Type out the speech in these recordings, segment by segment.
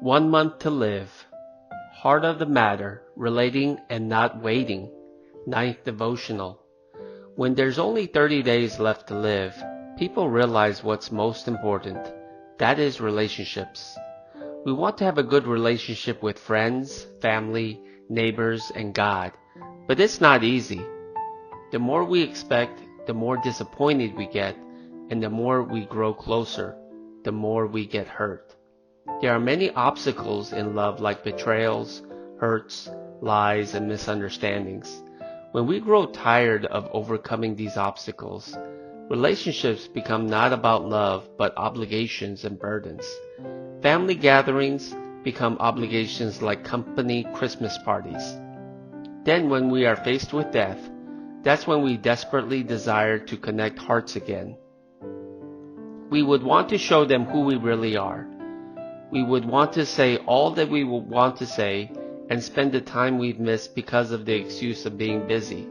1 month to live. Heart of the matter, relating and not waiting. Ninth devotional. When there's only 30 days left to live, people realize what's most important. That is relationships. We want to have a good relationship with friends, family, neighbors, and God, but it's not easy. The more we expect, the more disappointed we get, and the more we grow closer, the more we get hurt. There are many obstacles in love like betrayals, hurts, lies, and misunderstandings. When we grow tired of overcoming these obstacles, relationships become not about love but obligations and burdens. Family gatherings become obligations like company Christmas parties. Then when we are faced with death, that's when we desperately desire to connect hearts again. We would want to show them who we really are. We would want to say all that we would want to say and spend the time we've missed because of the excuse of being busy.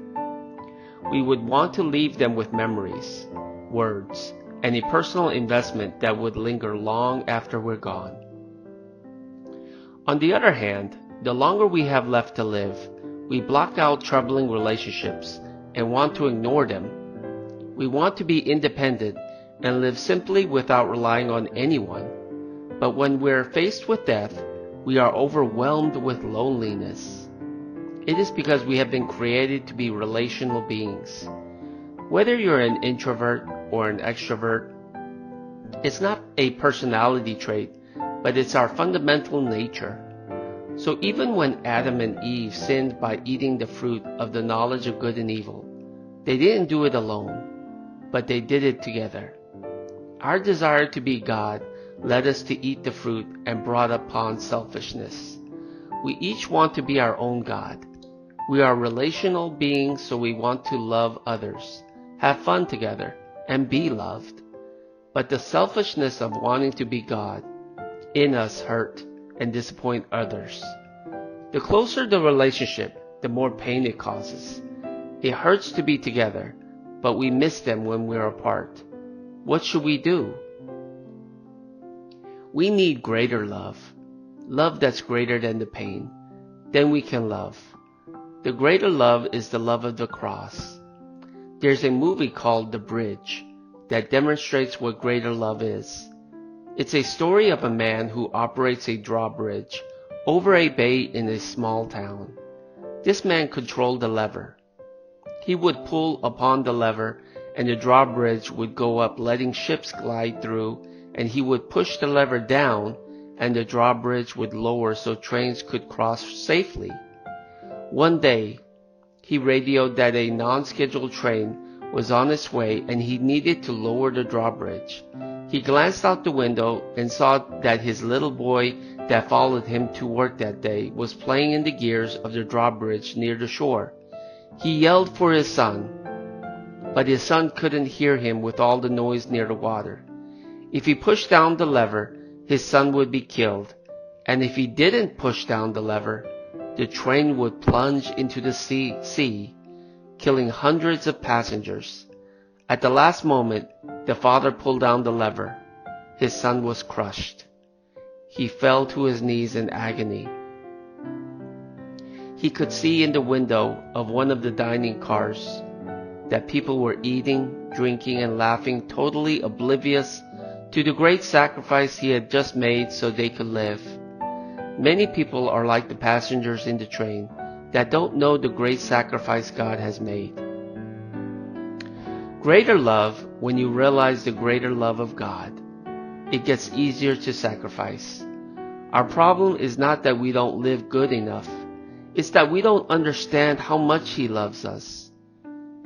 We would want to leave them with memories, words, and a personal investment that would linger long after we're gone. On the other hand, the longer we have left to live, we block out troubling relationships and want to ignore them. We want to be independent and live simply without relying on anyone. But when we're faced with death, we are overwhelmed with loneliness. It is because we have been created to be relational beings. Whether you're an introvert or an extrovert, it's not a personality trait, but it's our fundamental nature. So even when Adam and Eve sinned by eating the fruit of the knowledge of good and evil, they didn't do it alone, but they did it together. Our desire to be God led us to eat the fruit and brought upon selfishness. We each want to be our own God. We are relational beings, so we want to love others, have fun together, and be loved. But the selfishness of wanting to be God in us hurt and disappoint others. The closer the relationship, the more pain it causes. It hurts to be together, but we miss them when we're apart. What should we do? We need greater love. Love that's greater than the pain. Then we can love. The greater love is the love of the cross. There's a movie called The Bridge that demonstrates what greater love is. It's a story of a man who operates a drawbridge over a bay in a small town. This man controlled the lever. He would pull upon the lever and the drawbridge would go up, letting ships glide through, and he would push the lever down and the drawbridge would lower so trains could cross safely. One day, he radioed that a non-scheduled train was on its way and he needed to lower the drawbridge. He glanced out the window and saw that his little boy that followed him to work that day was playing in the gears of the drawbridge near the shore. He yelled for his son, but his son couldn't hear him with all the noise near the water. If he pushed down the lever, his son would be killed, and if he didn't push down the lever, the train would plunge into the sea, killing hundreds of passengers. At the last moment, the father pulled down the lever. His son was crushed. He fell to his knees in agony. He could see in the window of one of the dining cars that people were eating, drinking, and laughing, totally oblivious to the great sacrifice he had just made so they could live. Many people are like the passengers in the train that don't know the great sacrifice God has made. Greater love, when you realize the greater love of God, it gets easier to sacrifice. Our problem is not that we don't live good enough. It's that we don't understand how much He loves us.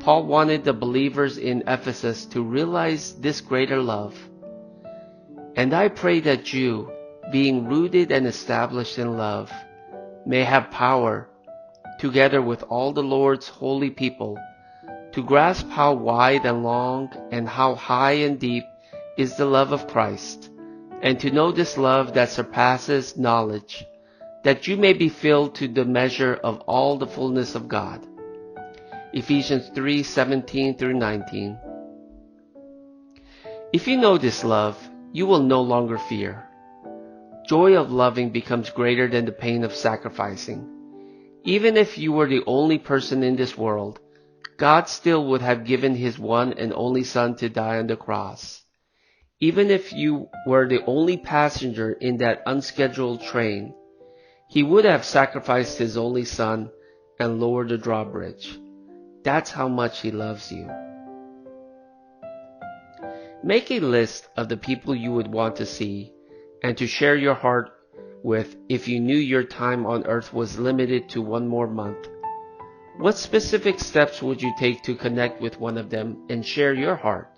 Paul wanted the believers in Ephesus to realize this greater love. And I pray that you, being rooted and established in love, may have power, together with all the Lord's holy people, to grasp how wide and long and how high and deep is the love of Christ, and to know this love that surpasses knowledge, that you may be filled to the measure of all the fullness of God. Ephesians 3:17-19. If you know this love, you will no longer fear. joy of loving becomes greater than the pain of sacrificing. Even if you were the only person in this world, God still would have given His one and only Son to die on the cross. Even if you were the only passenger in that unscheduled train, He would have sacrificed His only Son and lowered the drawbridge. That's how much He loves you. Make a list of the people you would want to see and to share your heart with if you knew your time on earth was limited to one more month. What specific steps would you take to connect with one of them and share your heart?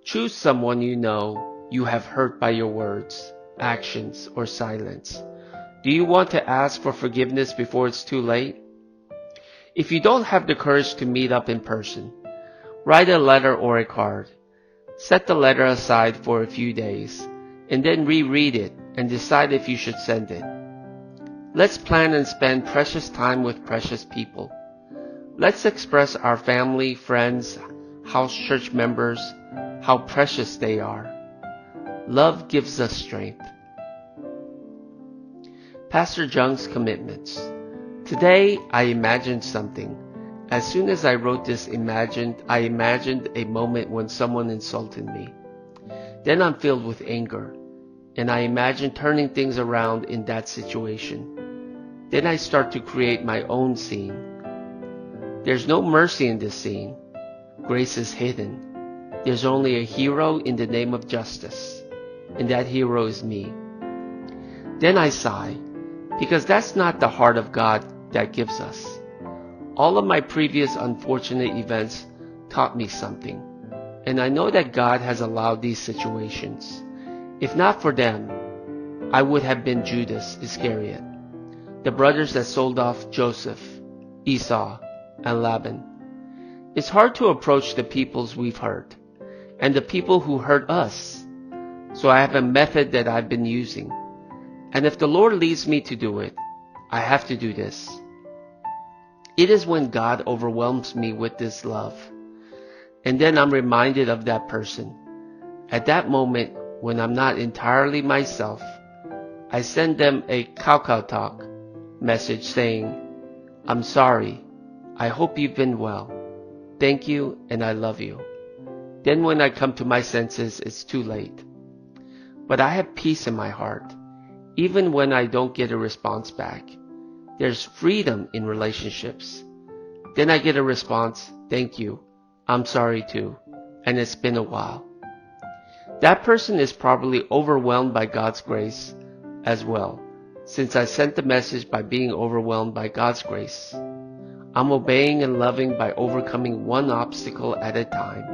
Choose someone you know you have hurt by your words, actions, or silence. Do you want to ask for forgiveness before it's too late? If you don't have the courage to meet up in person, write a letter or a card. Set the letter aside for a few days, and then reread it and decide if you should send it. Let's plan and spend precious time with precious people. Let's express our family, friends, house church members, how precious they are. Love gives us strength. Pastor Jung's commitments. Today, I imagined something. As soon as I wrote this I imagined a moment when someone insulted me. Then I'm filled with anger, and I imagine turning things around in that situation. Then I start to create my own scene. There's no mercy in this scene. Grace is hidden. There's only a hero in the name of justice, and that hero is me. Then I sigh, because that's not the heart of God that gives us. All of my previous unfortunate events taught me something, and I know that God has allowed these situations. If not for them, I would have been Judas Iscariot, the brothers that sold off Joseph, Esau, and Laban. It's hard to approach the peoples we've hurt, and the people who hurt us. So I have a method that I've been using, and if the Lord leads me to do it, I have to do this. It is when God overwhelms me with this love, and then I'm reminded of that person. At that moment, when I'm not entirely myself, I send them a Kakao Talk message saying, "I'm sorry. I hope you've been well. Thank you, and I love you." Then when I come to my senses, it's too late. But I have peace in my heart, even when I don't get a response back. There's freedom in relationships. Then I get a response, "Thank you. I'm sorry too. And it's been a while." That person is probably overwhelmed by God's grace as well, since I sent the message by being overwhelmed by God's grace. I'm obeying and loving by overcoming one obstacle at a time.